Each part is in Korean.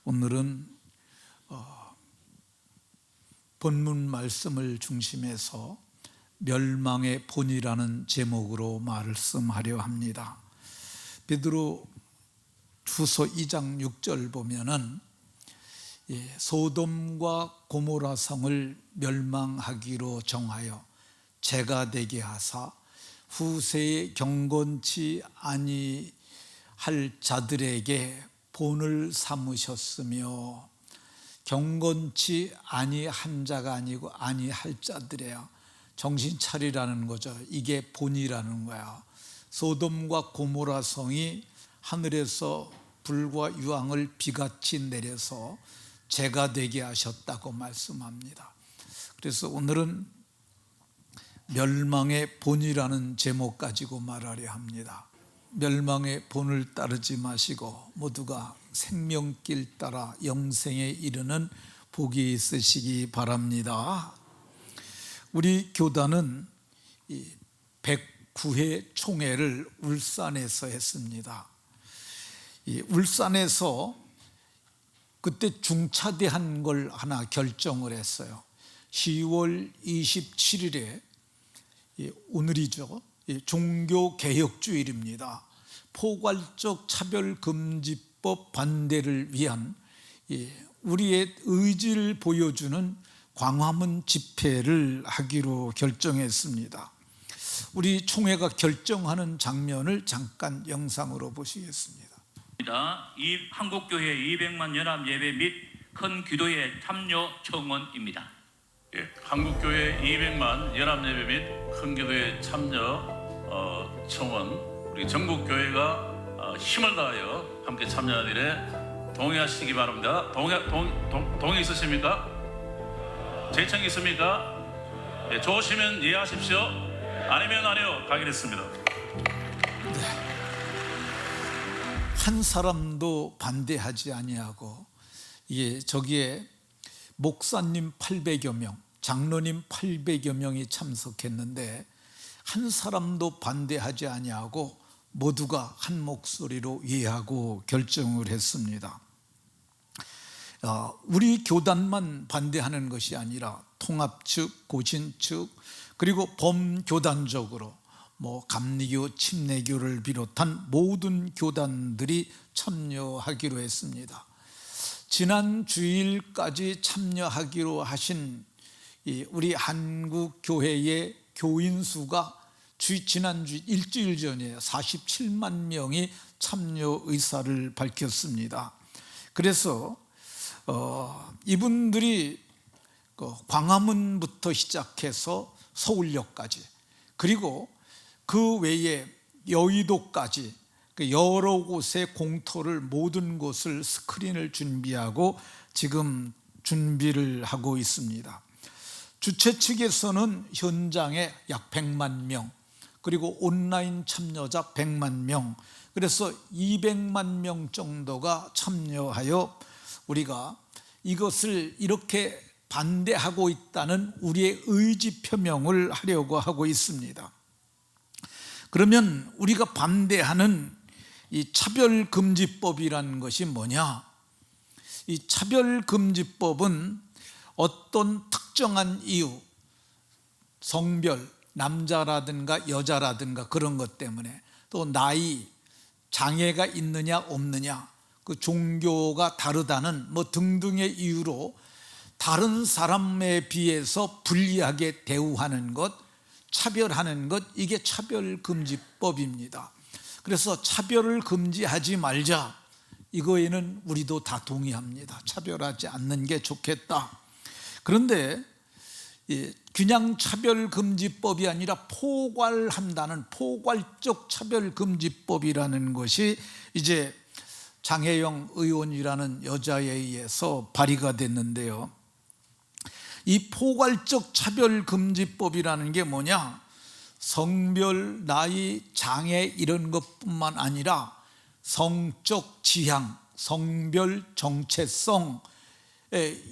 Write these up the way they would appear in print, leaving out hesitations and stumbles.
오늘은 본문 말씀을 중심해서 멸망의 본이라는 제목으로 말씀하려 합니다. 베드로 후서 2장 6절 보면은 소돔과 고모라 성을 멸망하기로 정하여 재가 되게 하사 후세에 경건치 아니할 자들에게 본을 삼으셨으며, 경건치 아니한 자가 아니고 아니할 자들이에요. 정신 차리라는 거죠. 이게 본이라는 거야. 소돔과 고모라 성이 하늘에서 불과 유황을 비같이 내려서 재가 되게 하셨다고 말씀합니다. 그래서 오늘은 멸망의 본이라는 제목 가지고 말하려 합니다. 멸망의 본을 따르지 마시고 모두가 생명길 따라 영생에 이르는 복이 있으시기 바랍니다. 우리 교단은 109회 총회를 울산에서 했습니다. 울산에서 그때 중차대한 걸 하나 결정을 했어요. 10월 27일에 오늘이죠. 종교개혁주일입니다. 포괄적 차별금지법 반대를 위한 우리의 의지를 보여주는 광화문 집회를 하기로 결정했습니다. 우리 총회가 결정하는 장면을 잠깐 영상으로 보시겠습니다. 이 한국교회 200만 연합 예배 및 큰 기도회 참여 청원입니다. 한국교회 200만 연합 예배 및 큰 기도회 참여 청원, 우리 전국교회가 힘을 다하여 함께 참여하는 일에 동의하시기 바랍니다. 동의 있으십니까? 제청 있습니까? 좋으시면 예하십시오. 아니면 아니요. 가기됐습니다. 한 사람도 반대하지 아니하고 저기에 목사님 800여 명, 장로님 800여 명이 참석했는데 한 사람도 반대하지 아니하고 모두가 한 목소리로 예하고 결정을 했습니다. 우리 교단만 반대하는 것이 아니라 통합 측, 고신 측, 그리고 범교단적으로 감리교, 침례교를 비롯한 모든 교단들이 참여하기로 했습니다. 지난 주일까지 참여하기로 하신 우리 한국교회의 교인 수가 지난주 일주일 전에 47만 명이 참여 의사를 밝혔습니다. 그래서 이분들이 광화문부터 시작해서 서울역까지, 그리고 그 외에 여의도까지 여러 곳의 공터를, 모든 곳을 스크린을 준비하고 지금 준비를 하고 있습니다. 주최 측에서는 현장에 약 100만 명, 그리고 온라인 참여자 100만 명, 그래서 200만 명 정도가 참여하여 우리가 이것을 이렇게 반대하고 있다는 우리의 의지 표명을 하려고 하고 있습니다. 그러면 우리가 반대하는 이 차별금지법이라는 것이 뭐냐? 이 차별금지법은 어떤 특정한 이유, 성별, 남자라든가 여자라든가 그런 것 때문에, 또 나이, 장애가 있느냐 없느냐, 그 종교가 다르다는 등등의 이유로 다른 사람에 비해서 불리하게 대우하는 것, 차별하는 것, 이게 차별금지법입니다. 그래서 차별을 금지하지 말자, 이거에는 우리도 다 동의합니다. 차별하지 않는 게 좋겠다. 그런데 그냥 차별금지법이 아니라 포괄한다는 포괄적 차별금지법이라는 것이 이제 장혜영 의원이라는 여자에 의해서 발의가 됐는데요. 이 포괄적 차별금지법이라는 게 뭐냐? 성별, 나이, 장애 이런 것뿐만 아니라 성적 지향, 성별 정체성,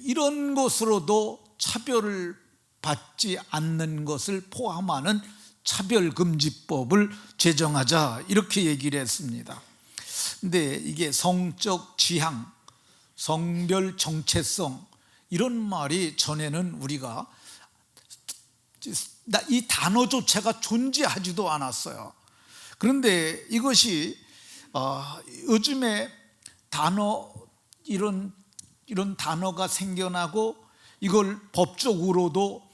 이런 것으로도 차별을 받지 않는 것을 포함하는 차별금지법을 제정하자, 이렇게 얘기를 했습니다. 근데 이게 성적 지향, 성별 정체성, 이런 말이 전에는 우리가 이 단어조차가 존재하지도 않았어요. 그런데 이것이 요즘에 이런 단어가 생겨나고 이걸 법적으로도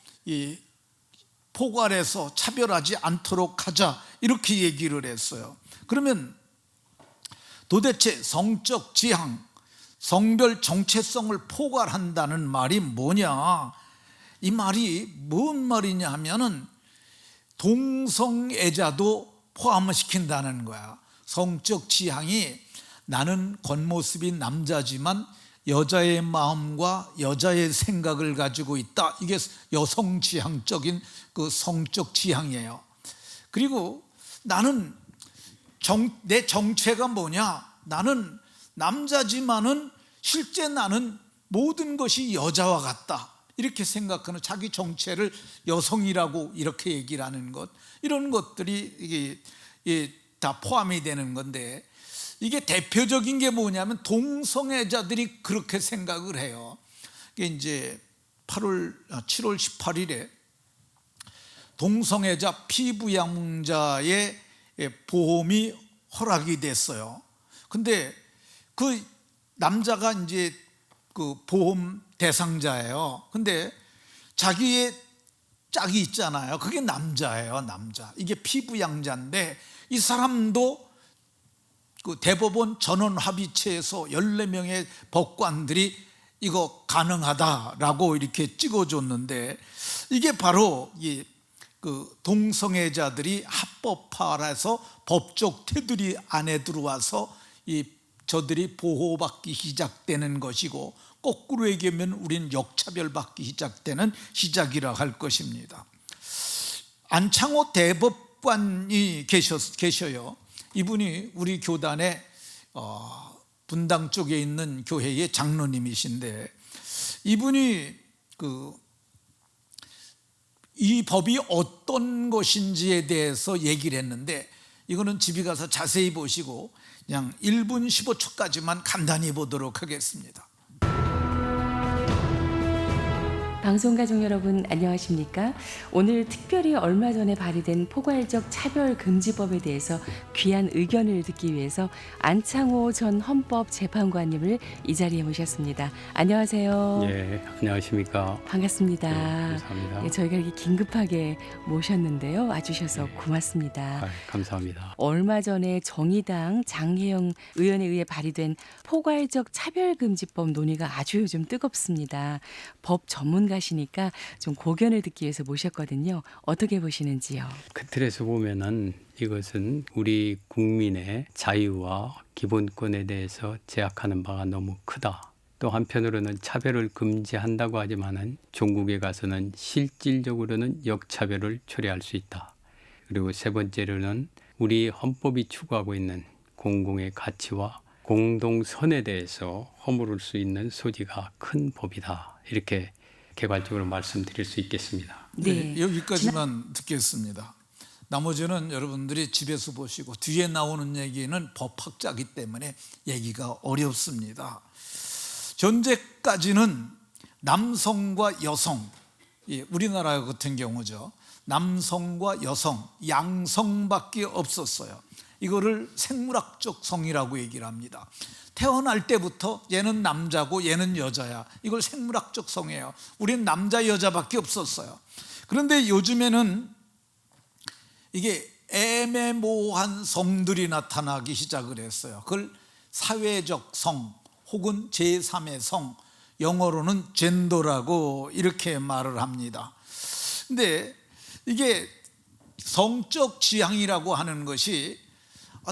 포괄해서 차별하지 않도록 하자, 이렇게 얘기를 했어요. 그러면 도대체 성적 지향, 성별 정체성을 포괄한다는 말이 뭐냐? 이 말이 뭔 말이냐 하면은 동성애자도 포함을 시킨다는 거야. 성적 지향이 나는 겉모습이 남자지만 여자의 마음과 여자의 생각을 가지고 있다. 이게 여성 지향적인 그 성적 지향이에요. 그리고 나는 내 정체가 뭐냐? 나는 남자지만은 실제 나는 모든 것이 여자와 같다, 이렇게 생각하는, 자기 정체를 여성이라고 이렇게 얘기를 하는 것, 이런 것들이 이게 다 포함이 되는 건데, 이게 대표적인 게 뭐냐면 동성애자들이 그렇게 생각을 해요. 이게 이제 7월 18일에 동성애자 피부양자의 보험이 허락이 됐어요. 근데 그 남자가 이제 그 보험 대상자예요. 근데 자기의 짝이 있잖아요. 그게 남자예요, 남자. 이게 피부양자인데 이 사람도 그 대법원 전원합의체에서 14명의 법관들이 이거 가능하다라고 이렇게 찍어줬는데, 이게 바로 그 동성애자들이 합법화해서 법적 테두리 안에 들어와서 저들이 보호받기 시작되는 것이고, 거꾸로 얘기하면 우리는 역차별받기 시작되는 시작이라 할 것입니다. 안창호 대법관이 계셔요. 이분이 우리 교단의 분당 쪽에 있는 교회의 장로님이신데, 이분이 이 법이 어떤 것인지에 대해서 얘기를 했는데, 이거는 집에 가서 자세히 보시고 그냥 1분 15초까지만 간단히 보도록 하겠습니다. 방송가족 여러분 안녕하십니까? 오늘 특별히 얼마 전에 발의된 포괄적 차별금지법에 대해서 귀한 의견을 듣기 위해서 안창호 전 헌법재판관님을 이 자리에 모셨습니다. 안녕하세요. 예, 안녕하십니까? 반갑습니다. 네, 감사합니다. 예, 저희가 이렇게 긴급하게 모셨는데요. 와주셔서 네. 고맙습니다. 감사합니다. 얼마 전에 정의당 장혜영 의원에 의해 발의된 포괄적 차별금지법 논의가 아주 요즘 뜨겁습니다. 법 전문가시니까 좀 고견을 듣기 위해서 모셨거든요. 어떻게 보시는지요? 그 틀에서 보면은 이것은 우리 국민의 자유와 기본권에 대해서 제약하는 바가 너무 크다. 또 한편으로는 차별을 금지한다고 하지만은 종국에 가서는 실질적으로는 역차별을 초래할 수 있다. 그리고 세 번째로는 우리 헌법이 추구하고 있는 공공의 가치와 공동선에 대해서 허물을 수 있는 소지가 큰 법이다. 이렇게 개괄적으로 말씀드릴 수 있겠습니다. 네, 여기까지만 듣겠습니다. 나머지는 여러분들이 집에서 보시고, 뒤에 나오는 얘기는 법학자이기 때문에 얘기가 어렵습니다. 현재까지는 남성과 여성, 우리나라 같은 경우죠, 남성과 여성, 양성밖에 없었어요. 이거를 생물학적 성이라고 얘기를 합니다. 태어날 때부터 얘는 남자고 얘는 여자야, 이걸 생물학적 성이에요. 우리는 남자 여자밖에 없었어요. 그런데 요즘에는 이게 애매모호한 성들이 나타나기 시작을 했어요. 그걸 사회적 성 혹은 제3의 성, 영어로는 젠더라고 이렇게 말을 합니다. 근데 이게 성적 지향이라고 하는 것이,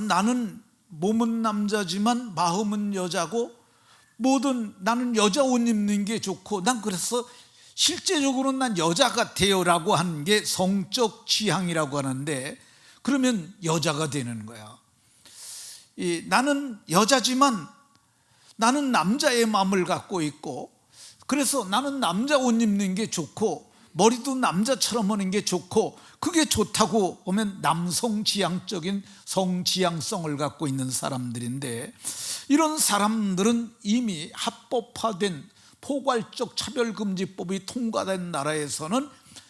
나는 몸은 남자지만 마음은 여자고, 나는 여자 옷 입는 게 좋고, 난 그래서 실제적으로는 난 여자 같아요 라고 하는 게 성적 취향이라고 하는데, 그러면 여자가 되는 거야. 나는 여자지만 나는 남자의 마음을 갖고 있고, 그래서 나는 남자 옷 입는 게 좋고 머리도 남자처럼 하는 게 좋고, 그게 좋다고 보면 남성 지향적인 성지향성을 갖고 있는 사람들인데, 이런 사람들은 이미 합법화된 포괄적 차별금지법이 통과된 나라에서는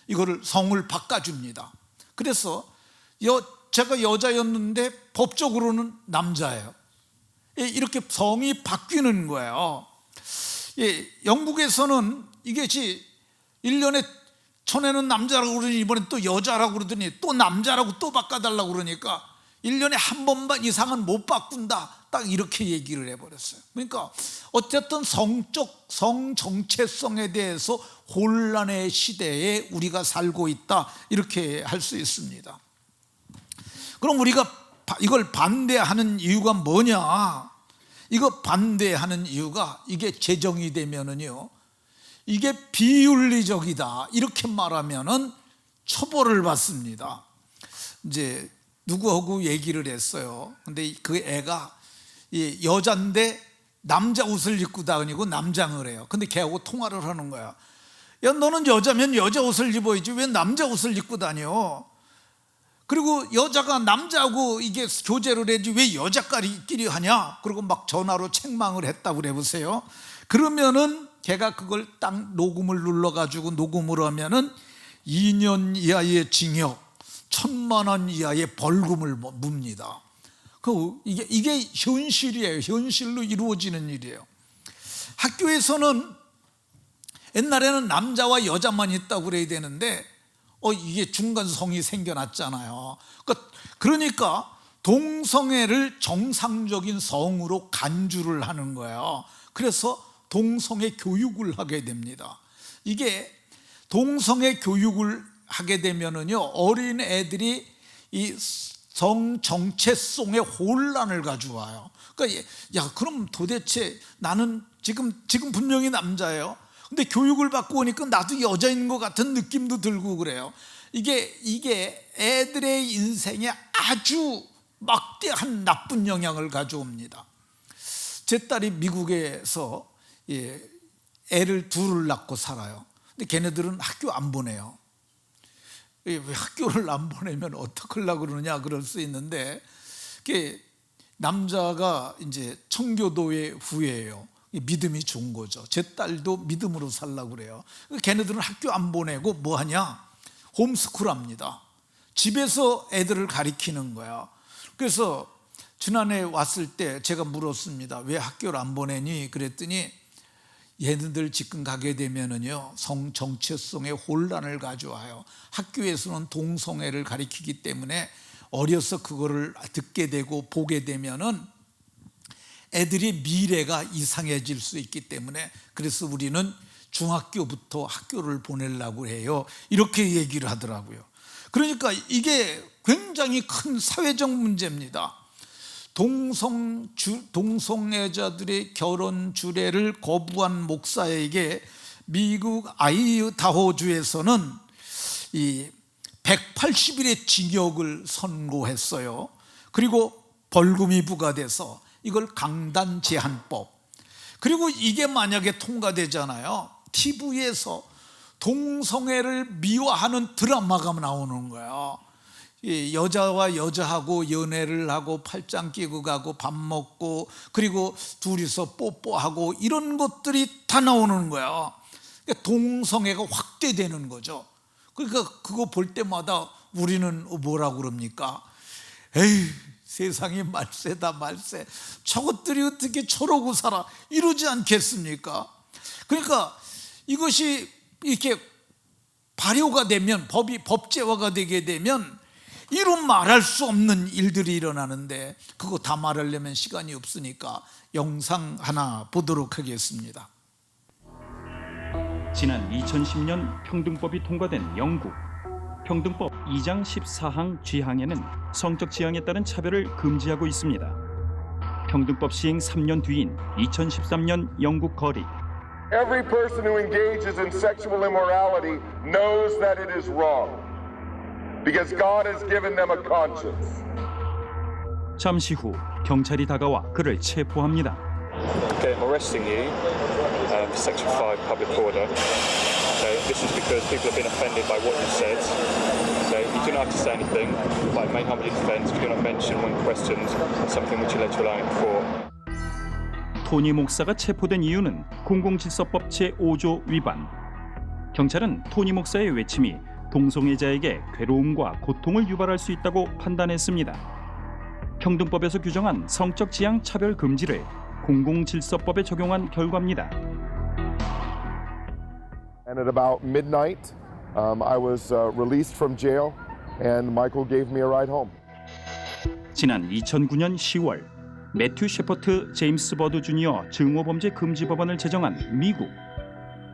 이거를 성을 바꿔줍니다. 그래서 제가 여자였는데 법적으로는 남자예요. 이렇게 성이 바뀌는 거예요. 영국에서는 이것이 1년에 전에는 남자라고 그러더니 이번엔 또 여자라고 그러더니 또 남자라고 또 바꿔달라고 그러니까 1년에 한 번만 이상은 못 바꾼다, 딱 이렇게 얘기를 해버렸어요. 그러니까 어쨌든 성 정체성에 대해서 혼란의 시대에 우리가 살고 있다, 이렇게 할 수 있습니다. 그럼 우리가 이걸 반대하는 이유가 뭐냐? 이거 반대하는 이유가 이게 제정이 되면은요, 이게 비윤리적이다 이렇게 말하면은 처벌을 받습니다. 이제 누구하고 얘기를 했어요. 근데 그 애가 여잔데 남자 옷을 입고 다니고 남장을 해요. 근데 걔하고 통화를 하는 거야. 야, 너는 여자면 여자 옷을 입어야지 왜 남자 옷을 입고 다녀? 그리고 여자가 남자하고 이게 교제를 해야지 왜 여자끼리 하냐? 그리고 막 전화로 책망을 했다고 그래 보세요. 그러면은 걔가 그걸 딱 녹음을 눌러가지고 녹음을 하면은 2년 이하의 징역, 1,000만 원 이하의 벌금을 묻니다. 이게 현실이에요. 현실로 이루어지는 일이에요. 학교에서는 옛날에는 남자와 여자만 있다고 그래야 되는데 이게 중간성이 생겨났잖아요. 그러니까 동성애를 정상적인 성으로 간주를 하는 거예요. 그래서 동성애 교육을 하게 됩니다. 이게 동성애 교육을 하게 되면은요, 어린 애들이 이 성 정체성의 혼란을 가져와요. 그러니까 야, 그럼 도대체 나는 지금 분명히 남자예요. 근데 교육을 받고 오니까 나도 여자인 것 같은 느낌도 들고 그래요. 이게 애들의 인생에 아주 막대한 나쁜 영향을 가져옵니다. 제 딸이 미국에서 애를 둘을 낳고 살아요. 근데 걔네들은 학교 안 보내요. 왜 학교를 안 보내면 어떡하려고 그러냐 그럴 수 있는데, 남자가 이제 청교도의 후예예요. 믿음이 좋은 거죠. 제 딸도 믿음으로 살려고 그래요. 걔네들은 학교 안 보내고 뭐 하냐? 홈스쿨 합니다. 집에서 애들을 가리키는 거야. 그래서 지난해 왔을 때 제가 물었습니다. 왜 학교를 안 보내니? 그랬더니 얘네들 지금 가게 되면은요, 성 정체성의 혼란을 가져와요. 학교에서는 동성애를 가리키기 때문에 어려서 그거를 듣게 되고 보게 되면은 애들의 미래가 이상해질 수 있기 때문에, 그래서 우리는 중학교부터 학교를 보내려고 해요. 이렇게 얘기를 하더라고요. 그러니까 이게 굉장히 큰 사회적 문제입니다. 동성애자들의 결혼 주례를 거부한 목사에게 미국 아이다호주에서는 이 180일의 징역을 선고했어요. 그리고 벌금이 부과돼서 이걸 강단 제한법. 그리고 이게 만약에 통과되잖아요. TV에서 동성애를 미화하는 드라마가 나오는 거예요. 여자와 여자하고 연애를 하고 팔짱 끼고 가고 밥 먹고 그리고 둘이서 뽀뽀하고 이런 것들이 다 나오는 거예요. 동성애가 확대되는 거죠. 그러니까 그거 볼 때마다 우리는 뭐라고 그럽니까? 에이, 세상이 말세다 말세. 저것들이 어떻게 저러고 살아, 이러지 않겠습니까? 그러니까 이것이 이렇게 발효가 되면, 법이 법제화가 되게 되면 이루 말할 수 없는 일들이 일어나는데, 그거 다 말하려면 시간이 없으니까 영상 하나 보도록 하겠습니다. 지난 2010년 평등법이 통과된 영국. 평등법 2장 14항 G항에는 성적 지향에 따른 차별을 금지하고 있습니다. 평등법 시행 3년 뒤인 2013년 영국 거리. Every person who engages in sexual immorality knows that it is wrong because God has given them a conscience. 잠시 후 경찰이 다가와 그를 체포합니다. Okay, I'm arresting you for Section 5 public order. Okay, this is because people have been offended by what you said. Okay, you do not have to say anything, but it may harm your defence if you do not mention when questioned something which you led to a line before. 토니 목사가 체포된 이유는 공공질서법 제5조 위반. 경찰은 토니 목사의 외침이 동성애자에게 괴로움과 고통을 유발할 수 있다고 판단했습니다. 평등법에서 규정한 성적 지향 차별 금지를 공공질서법에 적용한 결과입니다. And at about midnight, I was released from jail, and Michael gave me a ride home. 지난 2009년 10월 매튜 셰퍼트 제임스 버드 주니어 증오범죄 금지 법안을 제정한 미국.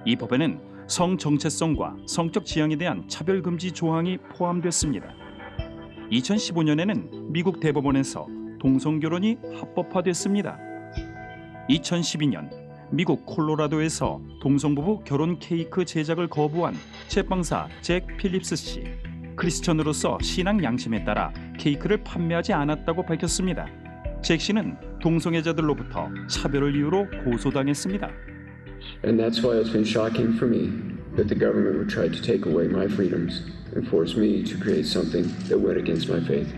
이 법에는 성 정체성과 성적 지향에 대한 차별 금지 조항이 포함됐습니다. 2015년에는 미국 대법원에서 동성 결혼이 합법화됐습니다. 2012년 미국 콜로라도에서 동성부부 결혼 케이크 제작을 거부한 제빵사 잭 필립스 씨. 크리스천으로서 신앙 양심에 따라 케이크를 판매하지 않았다고 밝혔습니다. 잭 씨는 동성애자들로부터 차별을 이유로 고소당했습니다. And that's why it's been shocking for me that the government would try to take away my freedoms and force me to create something that went against my faith.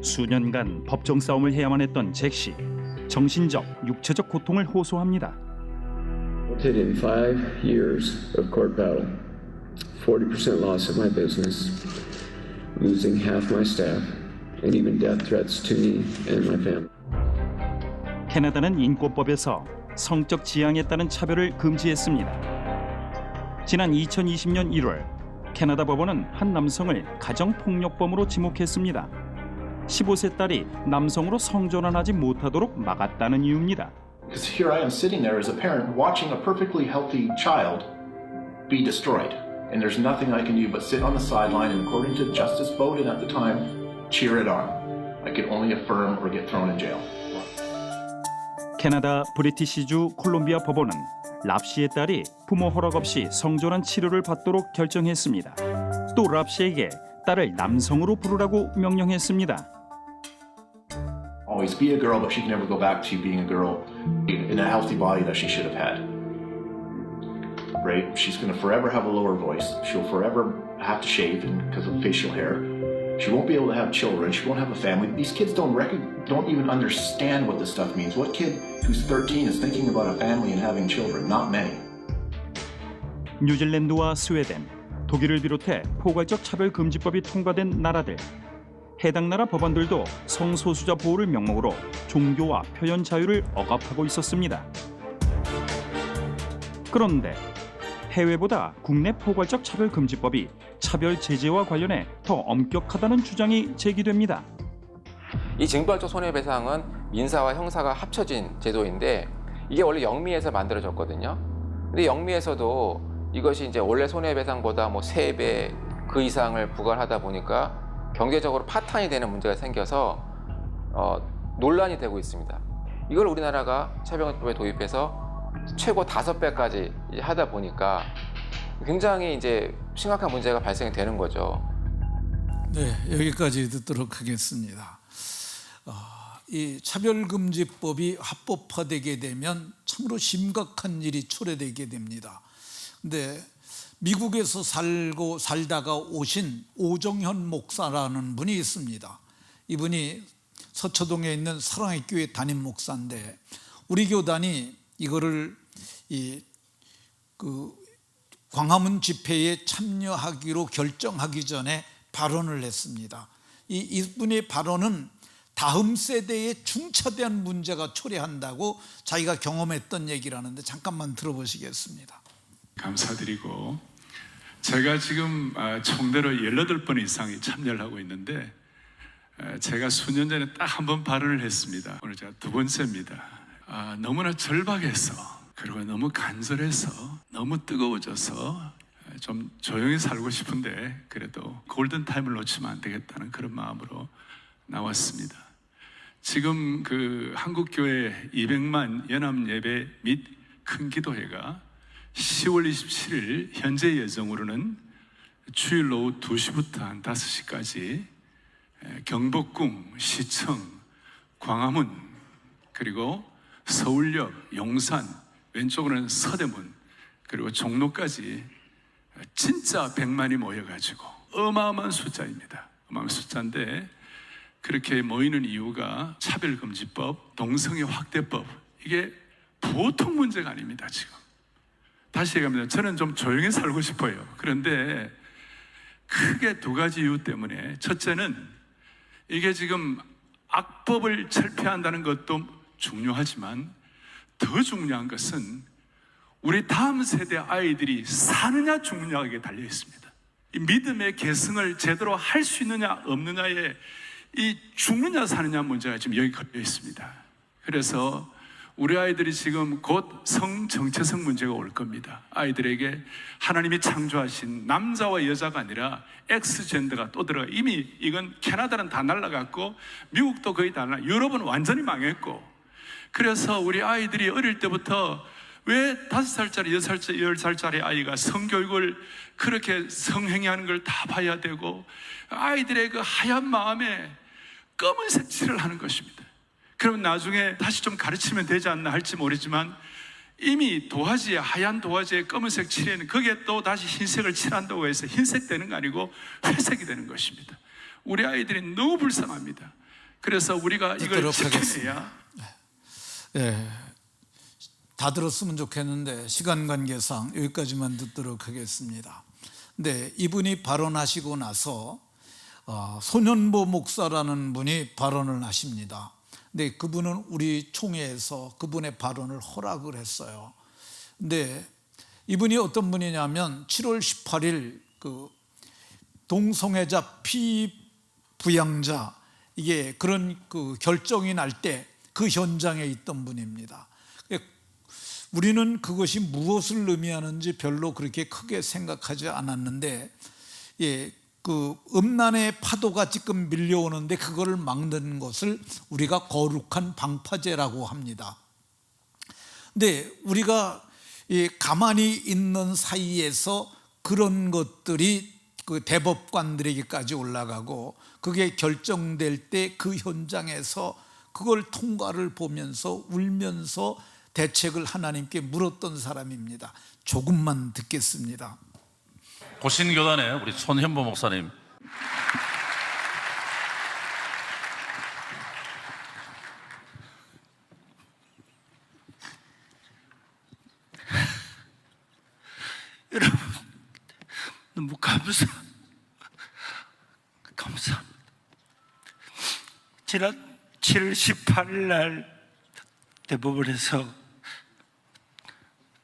수년간 법정 싸움을 해야만 했던 잭 씨. 정신적, 육체적 고통을 호소합니다. In 5 years of court battle, 40% loss of my business, losing half my staff, and even death threats to me and my family. 캐나다는 인권법에서 성적 지향에 따른 차별을 금지했습니다. 지난 2020년 1월 캐나다 법원은 한 남성을 가정폭력범으로 지목했습니다. 15세 딸이 남성으로 성전환하지 못하도록 막았다는 이유입니다. Because here I am sitting there as a parent watching a perfectly healthy child be destroyed. And there's nothing I can do but sit on the sideline and according to Justice Bowden at the time, cheer it on. I could only affirm or get thrown in jail. 캐나다 브리티시주 콜롬비아 법원은 랍씨의 딸이 부모 허락 없이 성전환 치료를 받도록 결정했습니다. 또 랍씨에게 딸을 남성으로 부르라고 명령했습니다. Always be a girl, but she can never go back to being a girl in a healthy body that she should have had. Right? She's going to forever have a lower voice. She'll forever have to shave because of facial hair. She won't be able to have children. She won't have a family. These kids don't even understand what this stuff means. What kid who's 13 is thinking about a family and having children? Not many. 뉴질랜드와 스웨덴, 독일을 비롯해 포괄적 차별 금지법이 통과된 나라들. 해당 나라 법안들도 성소수자 보호를 명목으로 종교와 표현 자유를 억압하고 있었습니다. 그런데 해외보다 국내 포괄적 차별 금지법이 차별 제재와 관련해 더 엄격하다는 주장이 제기됩니다. 이 징벌적 손해배상은 민사와 형사가 합쳐진 제도인데 이게 원래 영미에서 만들어졌거든요. 근데 영미에서도 이것이 이제 원래 손해배상보다 뭐 3배 그 이상을 부과하다 보니까 경제적으로 파탄이 되는 문제가 생겨서 논란이 되고 있습니다. 이걸 우리나라가 차별금지법에 도입해서 최고 5배까지 하다 보니까 굉장히 이제 심각한 문제가 발생이 되는 거죠. 네, 여기까지 듣도록 하겠습니다. 이 차별금지법이 합법화되게 되면 참으로 심각한 일이 초래되게 됩니다. 근데 미국에서 살다가 오신 오정현 목사라는 분이 있습니다. 이분이 서초동에 있는 사랑의 교회 담임 목사인데 우리 교단이 이거를 광화문 집회에 참여하기로 결정하기 전에 발언을 했습니다. 이분의 발언은 다음 세대에 중차대한 문제가 초래한다고 자기가 경험했던 얘기를 하는데 잠깐만 들어보시겠습니다. 감사드리고 제가 지금 총대로 18번 이상이 참여를 하고 있는데 제가 수년 전에 딱 한 번 발언을 했습니다. 오늘 제가 2번째입니다. 너무나 절박해서 그리고 너무 간절해서 너무 뜨거워져서 좀 조용히 살고 싶은데 그래도 골든타임을 놓치면 안 되겠다는 그런 마음으로 나왔습니다. 지금 그 한국교회 200만 연합예배 및 큰기도회가 10월 27일 현재 예정으로는 주일 오후 2시부터 한 5시까지 경복궁, 시청, 광화문 그리고 서울역, 용산, 왼쪽으로는 서대문 그리고 종로까지 진짜 100만이 모여가지고 어마어마한 숫자입니다. 어마어마한 숫자인데 그렇게 모이는 이유가 차별금지법, 동성애 확대법 이게 보통 문제가 아닙니다. 지금 다시 얘기합니다. 저는 좀 조용히 살고 싶어요. 그런데 크게 두 가지 이유 때문에, 첫째는 이게 지금 악법을 철폐한다는 것도 중요하지만 더 중요한 것은 우리 다음 세대 아이들이 사느냐 죽느냐에 달려 있습니다. 이 믿음의 계승을 제대로 할 수 있느냐 없느냐에 이 죽느냐 사느냐 문제가 지금 여기 걸려 있습니다. 그래서 우리 아이들이 지금 곧 성정체성 문제가 올 겁니다. 아이들에게 하나님이 창조하신 남자와 여자가 아니라 엑스젠더가 또 들어가. 이미 이건 캐나다는 다 날라갔고 미국도 거의 다 유럽은 완전히 망했고, 그래서 우리 아이들이 어릴 때부터 왜 5살짜리, 6살짜리, 10살짜리 아이가 성교육을 그렇게 성행위하는 걸 다 봐야 되고, 아이들의 그 하얀 마음에 검은색 칠을 하는 것입니다. 그러면 나중에 다시 좀 가르치면 되지 않나 할지 모르지만, 이미 도화지에, 하얀 도화지에 검은색 칠해는 거기에 또 다시 흰색을 칠한다고 해서 흰색 되는 거 아니고 회색이 되는 것입니다. 우리 아이들이 너무 불쌍합니다. 그래서 우리가 이걸 지켜내야. 네. 다 들었으면 좋겠는데 시간 관계상 여기까지만 듣도록 하겠습니다. 근데 이분이 발언하시고 나서 손현보 목사라는 분이 발언을 하십니다. 근데 그분은 우리 총회에서 그분의 발언을 허락을 했어요. 근데 이분이 어떤 분이냐면 7월 18일 그 동성애자 피부양자 이게 그런 그 결정이 날 때 그 현장에 있던 분입니다. 우리는 그것이 무엇을 의미하는지 별로 그렇게 크게 생각하지 않았는데, 그 음란의 파도가 지금 밀려오는데 그거를 막는 것을 우리가 거룩한 방파제라고 합니다. 근데 우리가 가만히 있는 사이에서 그런 것들이 그 대법관들에게까지 올라가고 그게 결정될 때 그 현장에서 그걸 통과를 보면서 울면서 대책을 하나님께 물었던 사람입니다. 조금만 듣겠습니다. 고신교단의 우리 손현보 목사님. 여러분 너무 감사합니다. 지난 7월 18일 날 대법원에서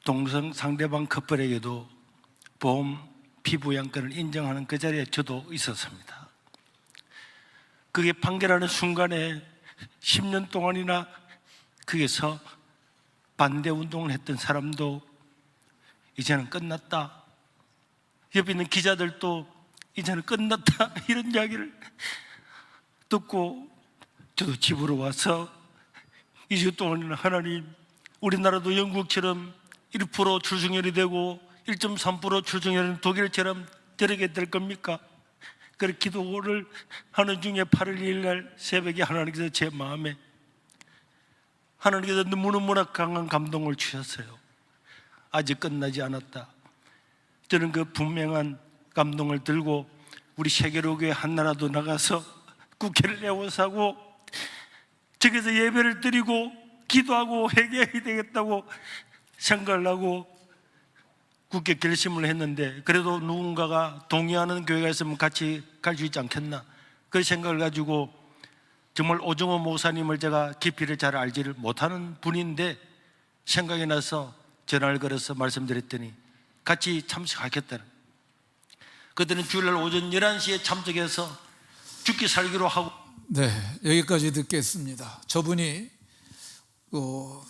동성 상대방 커플에게도 보험 피부양권을 인정하는 그 자리에 저도 있었습니다. 그게 판결하는 순간에 10년 동안이나 거기서 반대 운동을 했던 사람도 이제는 끝났다, 옆에 있는 기자들도 이제는 끝났다 이런 이야기를 듣고 저도 집으로 와서 2주 동안이나 하나님, 우리나라도 영국처럼 1% 출생률이 되고 1.3% 출생률은 독일처럼 저렇게 될 겁니까? 그렇게 기도를 하는 중에 8월 2일 날 새벽에 하나님께서 제 마음에, 하나님께서 너무너무나 강한 감동을 주셨어요. 아직 끝나지 않았다. 저는 그 분명한 감동을 들고 우리 세계로교회 한나라도 나가서 국회를 내원사고 저기서 예배를 드리고 기도하고 회개해야 되겠다고 생각을 하고 굳게 결심을 했는데, 그래도 누군가가 동의하는 교회가 있으면 같이 갈 수 있지 않겠나, 그 생각을 가지고 정말 오정호 목사님을 제가 깊이를 잘 알지를 못하는 분인데 생각이 나서 전화를 걸어서 말씀드렸더니 같이 참석하겠다는. 그들은 주일날 오전 11시에 참석해서 죽기 살기로 하고. 네, 여기까지 듣겠습니다. 저분이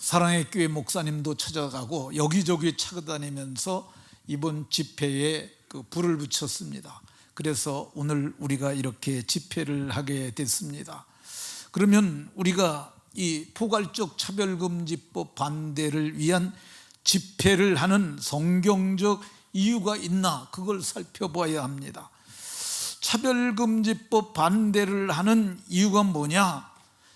사랑의 교회 목사님도 찾아가고 여기저기 찾아다니면서 이번 집회에 불을 붙였습니다. 그래서 오늘 우리가 이렇게 집회를 하게 됐습니다. 그러면 우리가 이 포괄적 차별금지법 반대를 위한 집회를 하는 성경적 이유가 있나, 그걸 살펴봐야 합니다. 차별금지법 반대를 하는 이유가 뭐냐?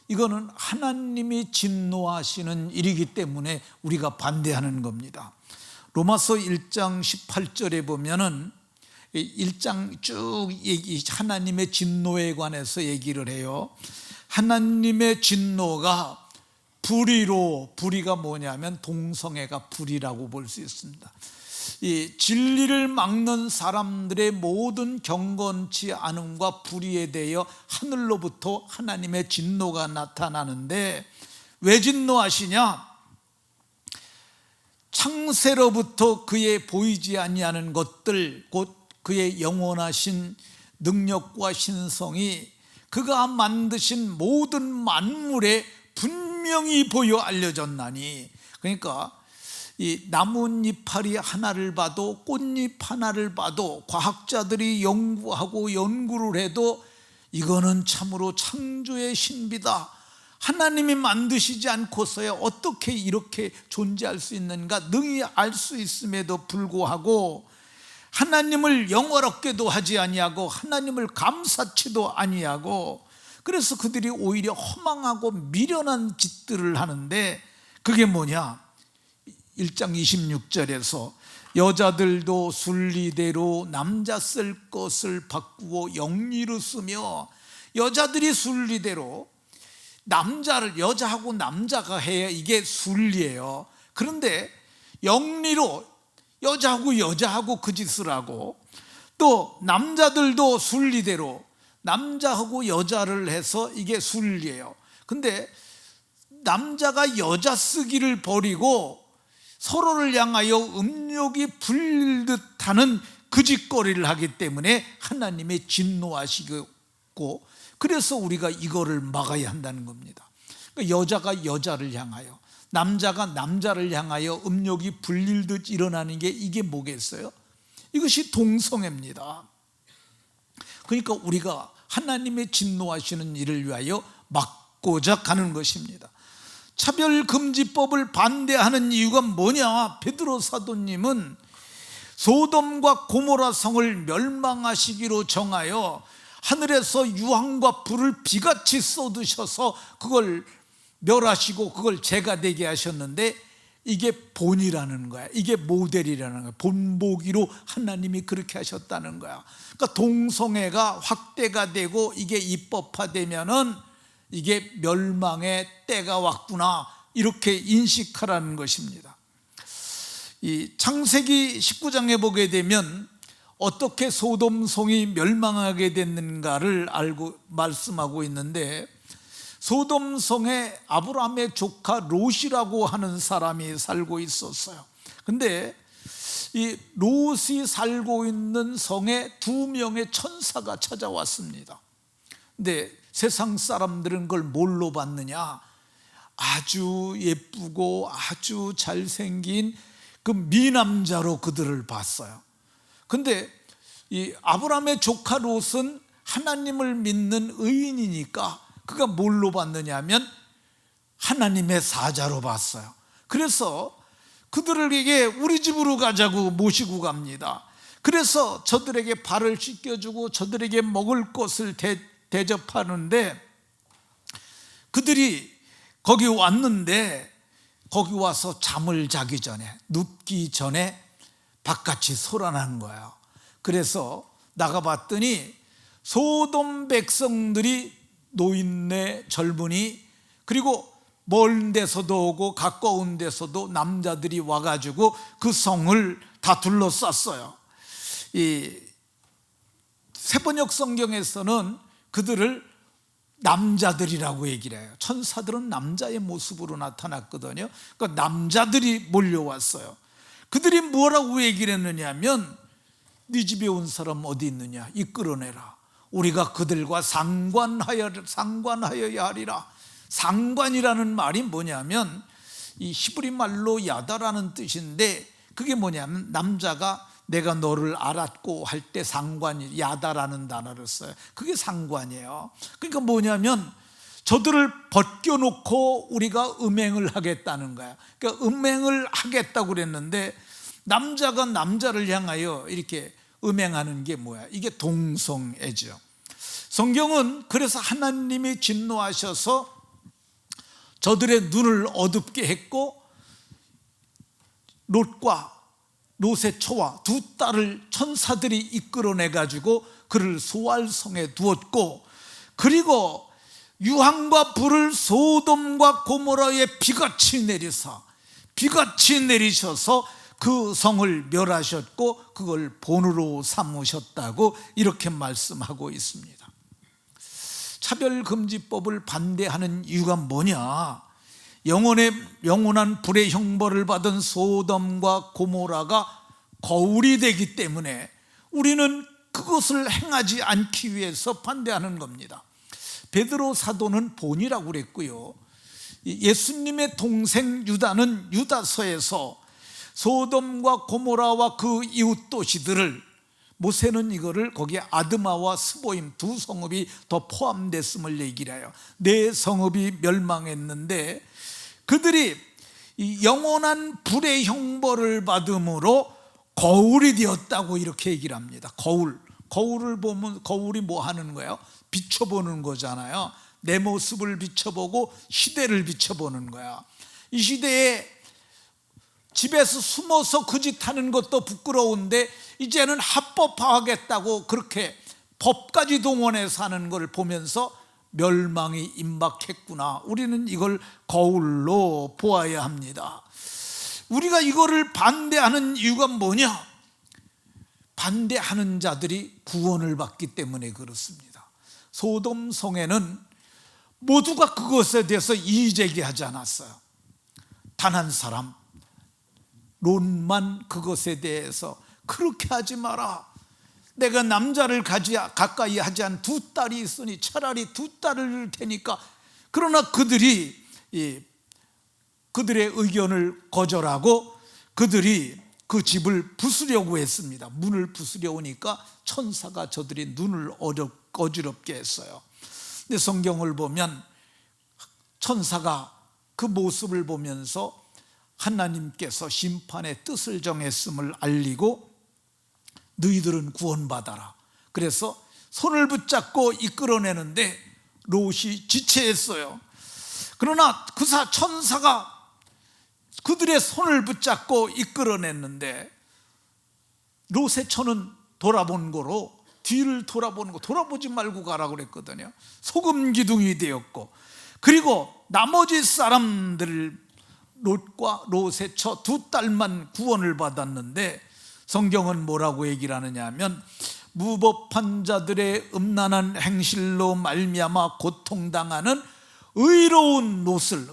이거는 하나님이 진노하시는 일이기 때문에 우리가 반대하는 겁니다. 로마서 1장 18절에 보면은 1장 쭉 하나님의 진노에 관해서 얘기를 해요. 하나님의 진노가 불의가 뭐냐면 동성애가 불의라고 볼 수 있습니다. 이 진리를 막는 사람들의 모든 경건치 않음과 불의에 대하여 하늘로부터 하나님의 진노가 나타나는데, 왜 진노하시냐? 창세로부터 그의 보이지 아니하는 것들, 곧 그의 영원하신 능력과 신성이 그가 만드신 모든 만물에 분명히 보여 알려졌나니. 그러니까 이 나뭇잎파리 하나를 봐도, 꽃잎 하나를 봐도 과학자들이 연구하고 연구를 해도 이거는 참으로 창조의 신비다, 하나님이 만드시지 않고서야 어떻게 이렇게 존재할 수 있는가 능히 알 수 있음에도 불구하고 하나님을 영화롭게도 하지 아니하고 하나님을 감사치도 아니하고, 그래서 그들이 오히려 허망하고 미련한 짓들을 하는데, 그게 뭐냐? 1장 26절에서 여자들도 순리대로 남자 쓸 것을 바꾸어 영리로 쓰며, 여자들이 순리대로 남자를, 여자하고 남자가 해야 이게 순리예요. 그런데 영리로 여자하고 그 짓을 하고, 또 남자들도 순리대로 남자하고 여자를 해서 이게 순리예요. 근데 남자가 여자 쓰기를 버리고 서로를 향하여 음욕이 불릴 듯하는 그 짓거리를 하기 때문에 하나님의 진노하시고, 그래서 우리가 이거를 막아야 한다는 겁니다. 그러니까 여자가 여자를 향하여, 남자가 남자를 향하여 음욕이 불릴 듯 일어나는 게 이게 뭐겠어요? 이것이 동성애입니다. 그러니까 우리가 하나님의 진노하시는 일을 위하여 막고자 가는 것입니다. 차별금지법을 반대하는 이유가 뭐냐? 베드로 사도님은 소돔과 고모라 성을 멸망하시기로 정하여 하늘에서 유황과 불을 비같이 쏟으셔서 그걸 멸하시고 그걸 재가 되게 하셨는데, 이게 본이라는 거야. 이게 모델이라는 거야. 본보기로 하나님이 그렇게 하셨다는 거야. 그러니까 동성애가 확대가 되고 이게 입법화되면은 이게 멸망의 때가 왔구나, 이렇게 인식하라는 것입니다. 이 창세기 19장에 보게 되면 어떻게 소돔성이 멸망하게 됐는가를 알고 말씀하고 있는데, 소돔성에 아브라함의 조카 롯이라고 하는 사람이 살고 있었어요. 근데 이 롯이 살고 있는 성에 2명의 천사가 찾아왔습니다. 근데 세상 사람들은 그걸 뭘로 봤느냐? 아주 예쁘고 아주 잘생긴 그 미남자로 그들을 봤어요. 근데 이 아브라함의 조카 롯은 하나님을 믿는 의인이니까 그가 뭘로 봤느냐 하면 하나님의 사자로 봤어요. 그래서 그들에게 우리 집으로 가자고 모시고 갑니다. 그래서 저들에게 발을 씻겨주고 저들에게 먹을 것을 대접하는데, 그들이 거기 왔는데 거기 와서 잠을 자기 전에, 눕기 전에 바깥이 소란한 거예요. 그래서 나가봤더니 소돔 백성들이, 노인네 젊은이, 그리고 먼 데서도 오고 가까운 데서도 남자들이 와가지고 그 성을 다 둘러쌌어요. 이 새번역 성경에서는 그들을 남자들이라고 얘기를 해요. 천사들은 남자의 모습으로 나타났거든요. 그러니까 남자들이 몰려왔어요. 그들이 뭐라고 얘기를 했느냐 하면, 네 집에 온 사람 어디 있느냐, 이끌어내라. 우리가 그들과 상관하여야 하리라. 상관이라는 말이 뭐냐면 이 히브리 말로 야다라는 뜻인데, 그게 뭐냐면 남자가 내가 너를 알았고 할 때 상관이, 야다라는 단어를 써요. 그게 상관이에요. 그러니까 뭐냐면 저들을 벗겨놓고 우리가 음행을 하겠다는 거야. 그러니까 음행을 하겠다고 그랬는데, 남자가 남자를 향하여 이렇게 음행하는 게 뭐야? 이게 동성애죠. 성경은 그래서 하나님이 진노하셔서 저들의 눈을 어둡게 했고, 롯의 처와 2 딸을 천사들이 이끌어내 가지고 그를 소알성에 두었고, 그리고 유황과 불을 소돔과 고모라에 비같이 내리셔서 그 성을 멸하셨고 그걸 본으로 삼으셨다고 이렇게 말씀하고 있습니다. 차별금지법을 반대하는 이유가 뭐냐? 영원한 불의 형벌을 받은 소돔과 고모라가 거울이 되기 때문에 우리는 그것을 행하지 않기 위해서 반대하는 겁니다. 베드로 사도는 본이라고 그랬고요, 예수님의 동생 유다는 유다서에서 소돔과 고모라와 그 이웃 도시들을, 모세는 이거를 거기에 아드마와 스보임 두 성읍이 더 포함됐음을 얘기를 해요. 네 성읍이 멸망했는데 그들이 이 영원한 불의 형벌을 받음으로 거울이 되었다고 이렇게 얘기를 합니다. 거울을 보면 거울이 뭐 하는 거예요? 비춰보는 거잖아요. 내 모습을 비춰보고 시대를 비춰보는 거야. 이 시대에 집에서 숨어서 그 짓 하는 것도 부끄러운데 이제는 합법화하겠다고 그렇게 법까지 동원해서 하는 걸 보면서 멸망이 임박했구나. 우리는 이걸 거울로 보아야 합니다. 우리가 이거를 반대하는 이유가 뭐냐? 반대하는 자들이 구원을 받기 때문에 그렇습니다. 소돔 성에는 모두가 그것에 대해서 이의제기하지 않았어요. 단 한 사람 롯만 그것에 대해서 그렇게 하지 마라. 내가 남자를 가까이 하지 않은 두 딸이 있으니 차라리 두 딸을 낳을 테니까. 그러나 그들의 의견을 거절하고 그들이 그 집을 부수려고 했습니다. 문을 부수려오니까 천사가 저들의 눈을 어지럽게 했어요. 근데 성경을 보면 천사가 그 모습을 보면서 하나님께서 심판의 뜻을 정했음을 알리고 너희들은 구원받아라. 그래서 손을 붙잡고 이끌어내는데 롯이 지체했어요. 그러나 그 천사가 그들의 손을 붙잡고 이끌어냈는데 롯의 처는 돌아본 거로 뒤를 돌아보는 거, 돌아보지 말고 가라고 그랬거든요. 소금 기둥이 되었고, 그리고 나머지 사람들 롯과 롯의 처 두 딸만 구원을 받았는데 성경은 뭐라고 얘기를 하느냐 하면 무법한 자들의 음란한 행실로 말미암아 고통당하는 의로운 롯을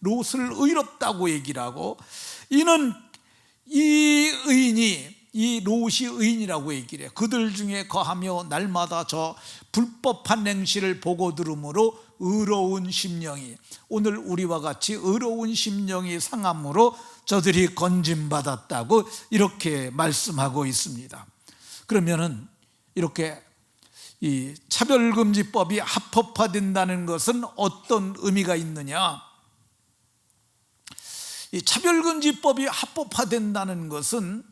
의롭다고 얘기를 하고, 이는 이 롯이 의인이라고 얘기를 해요. 그들 중에 거하며 날마다 저 불법한 행실을 보고 들음으로 의로운 심령이, 오늘 우리와 같이 의로운 심령이 상함으로 저들이 건짐받았다고 이렇게 말씀하고 있습니다. 그러면은 이렇게 이 차별금지법이 합법화된다는 것은 어떤 의미가 있느냐? 이 차별금지법이 합법화된다는 것은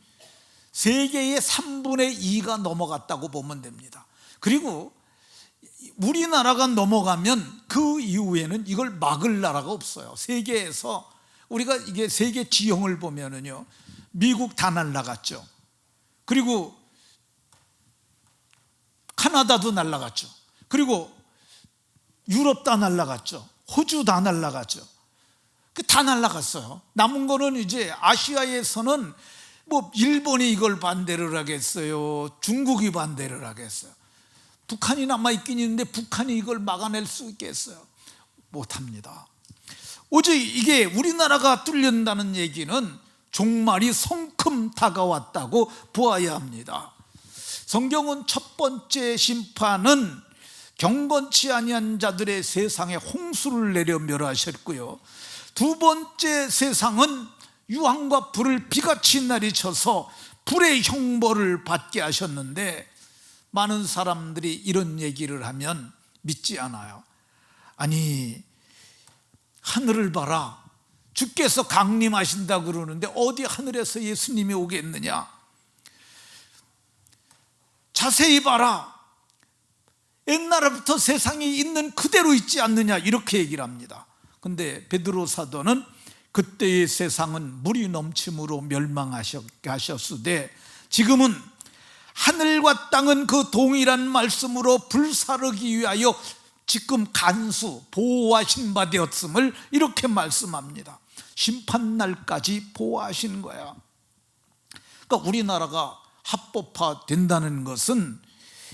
세계의 3분의 2가 넘어갔다고 보면 됩니다. 그리고 우리나라가 넘어가면 그 이후에는 이걸 막을 나라가 없어요. 세계에서 우리가 이게 세계 지형을 보면은요, 미국 다 날라갔죠. 그리고 카나다도 날라갔죠. 그리고 유럽 다 날라갔죠. 호주 다 날라갔죠. 다 날라갔어요. 남은 거는 이제 아시아에서는 뭐 일본이 이걸 반대를 하겠어요? 중국이 반대를 하겠어요? 북한이 남아있긴 있는데 북한이 이걸 막아낼 수 있겠어요? 못합니다. 오직 이게 우리나라가 뚫린다는 얘기는 종말이 성큼 다가왔다고 보아야 합니다. 성경은 첫 번째 심판은 경건치 아니한 자들의 세상에 홍수를 내려 멸하셨고요, 두 번째 세상은 유황과 불을 비같이 내리쳐서 불의 형벌을 받게 하셨는데, 많은 사람들이 이런 얘기를 하면 믿지 않아요. 아니, 하늘을 봐라, 주께서 강림하신다 그러는데 어디 하늘에서 예수님이 오겠느냐? 자세히 봐라, 옛날부터 세상이 있는 그대로 있지 않느냐, 이렇게 얘기를 합니다. 근데 베드로 사도는 그때의 세상은 물이 넘침으로 멸망하셨으되 지금은 하늘과 땅은 그 동일한 말씀으로 불사르기 위하여 지금 간수 보호하신 바 되었음을 이렇게 말씀합니다. 심판날까지 보호하신 거야. 그러니까 우리나라가 합법화 된다는 것은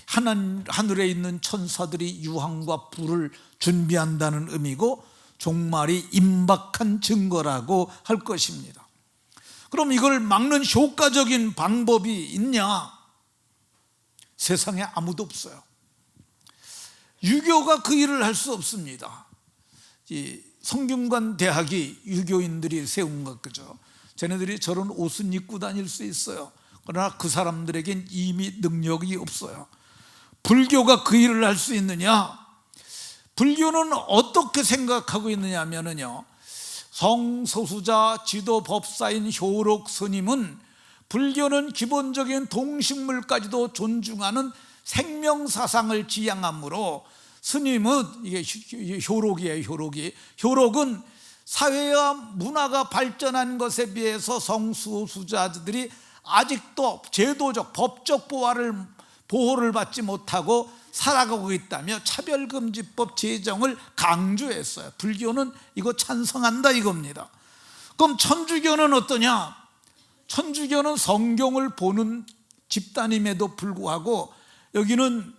하늘에 있는 천사들이 유황과 불을 준비한다는 의미고 종말이 임박한 증거라고 할 것입니다. 그럼 이걸 막는 효과적인 방법이 있냐? 세상에 아무도 없어요. 유교가 그 일을 할 수 없습니다. 이 성균관 대학이 유교인들이 세운 것 그죠? 쟤네들이 저런 옷은 입고 다닐 수 있어요. 그러나 그 사람들에겐 이미 능력이 없어요. 불교가 그 일을 할 수 있느냐? 불교는 어떻게 생각하고 있느냐 하면요, 성소수자 지도법사인 효록 스님은 불교는 기본적인 동식물까지도 존중하는 생명사상을 지향하므로 스님은, 이게 효록이에요. 효록은 사회와 문화가 발전한 것에 비해서 성소수자들이 아직도 제도적 법적 보호를 받지 못하고 살아가고 있다며 차별금지법 제정을 강조했어요. 불교는 이거 찬성한다 이겁니다. 그럼 천주교는 어떠냐? 천주교는 성경을 보는 집단임에도 불구하고 여기는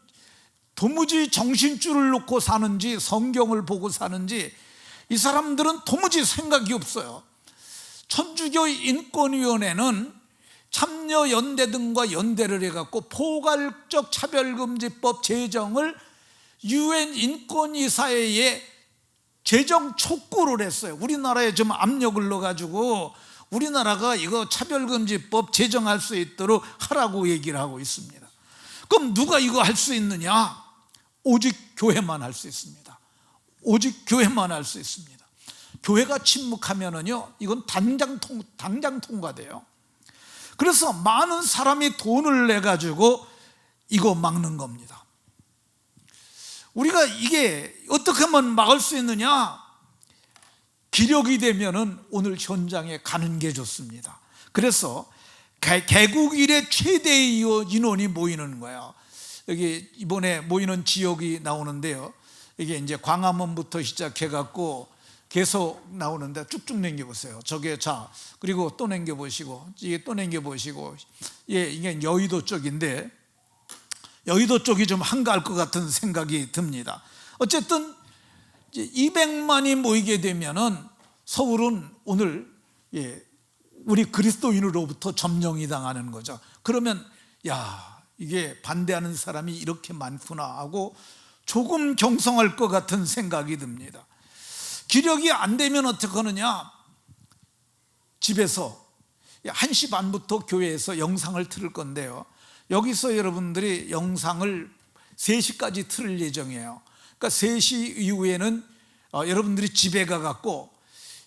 도무지 정신줄을 놓고 사는지 성경을 보고 사는지 이 사람들은 도무지 생각이 없어요. 천주교 인권위원회는 참여연대 등과 연대를 해갖고 포괄적 차별금지법 제정을 UN 인권이사회에 제정 촉구를 했어요. 우리나라에 좀 압력을 넣어가지고 우리나라가 이거 차별금지법 제정할 수 있도록 하라고 얘기를 하고 있습니다. 그럼 누가 이거 할 수 있느냐? 오직 교회만 할 수 있습니다. 오직 교회만 할 수 있습니다. 교회가 침묵하면은요, 이건 당장 통과돼요. 그래서 많은 사람이 돈을 내가지고 이거 막는 겁니다. 우리가 이게 어떻게 하면 막을 수 있느냐? 기력이 되면은 오늘 현장에 가는 게 좋습니다. 그래서 개국 이래 최대의 인원이 모이는 거예요. 여기 이번에 모이는 지역이 나오는데요, 이게 이제 광화문부터 시작해갖고 계속 나오는데 쭉쭉 넘겨보세요. 저게 자, 그리고 또 넘겨보시고, 이게 또 넘겨보시고, 예, 이게 여의도 쪽인데 여의도 쪽이 좀 한가할 것 같은 생각이 듭니다. 어쨌든 200만이 모이게 되면은 서울은 오늘, 예, 우리 그리스도인으로부터 점령이 당하는 거죠. 그러면 야, 이게 반대하는 사람이 이렇게 많구나 하고 조금 경성할 것 같은 생각이 듭니다. 기력이 안 되면 어떻게 하느냐? 집에서 1시 반부터 교회에서 영상을 틀을 건데요, 여기서 여러분들이 영상을 3시까지 틀을 예정이에요. 그러니까 3시 이후에는 여러분들이 집에 가갖고,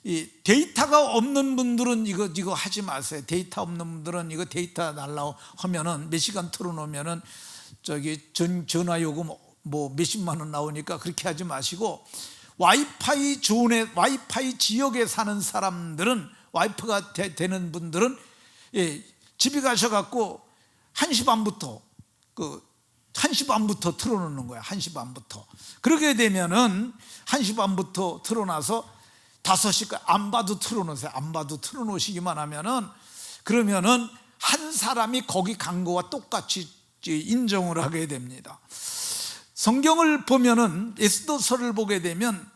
이 데이터가 없는 분들은 이거 하지 마세요. 데이터 없는 분들은 이거 데이터 달라고 하면은 몇 시간 틀어놓으면은 저기 전화 요금 뭐 몇십만 원 나오니까 그렇게 하지 마시고, 와이파이 지역에 사는 사람들은, 와이프가 되는 분들은, 예, 집에 가셔갖고 1시 반부터 틀어놓는 거야. 1시 반부터. 그렇게 되면은 1시 반부터 틀어놔서 5시까지 안 봐도 틀어놓으세요. 안 봐도 틀어놓으시기만 하면은, 그러면은 한 사람이 거기 간 거와 똑같이 인정을 하게 됩니다. 성경을 보면은, 에스더서를 보게 되면,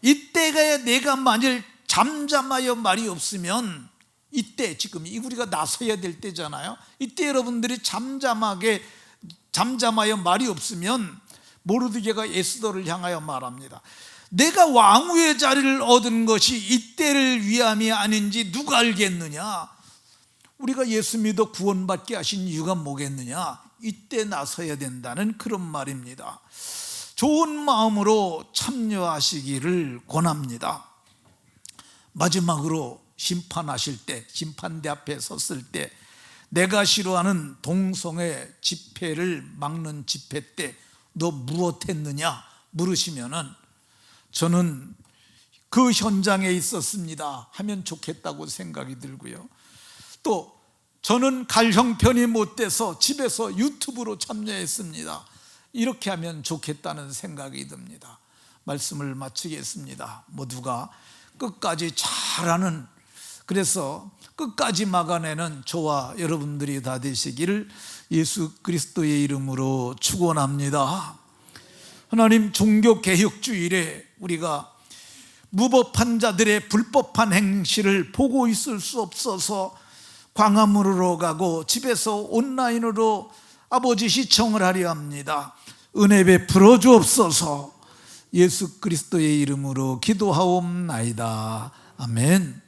이때가 내가 만일 잠잠하여 말이 없으면, 이때 지금 우리가 나서야 될 때잖아요. 이때 여러분들이 잠잠하여 말이 없으면 모르드게가 에스더를 향하여 말합니다. 내가 왕후의 자리를 얻은 것이 이때를 위함이 아닌지 누가 알겠느냐? 우리가 예수 믿어 구원받게 하신 이유가 뭐겠느냐? 이때 나서야 된다는 그런 말입니다. 좋은 마음으로 참여하시기를 권합니다. 마지막으로 심판하실 때, 심판대 앞에 섰을 때, 내가 싫어하는 동성애 집회를 막는 집회 때 너 무엇했느냐 물으시면은, 저는 그 현장에 있었습니다 하면 좋겠다고 생각이 들고요, 또 저는 갈 형편이 못 돼서 집에서 유튜브로 참여했습니다, 이렇게 하면 좋겠다는 생각이 듭니다. 말씀을 마치겠습니다. 모두가 끝까지 잘하는, 그래서 끝까지 막아내는 저와 여러분들이 다 되시기를 예수 그리스도의 이름으로 축원합니다. 하나님, 종교개혁주일에 우리가 무법한 자들의 불법한 행실을 보고 있을 수 없어서 광화문으로 가고 집에서 온라인으로 아버지 시청을 하려 합니다. 은혜 베풀어 주옵소서. 예수 그리스도의 이름으로 기도하옵나이다. 아멘.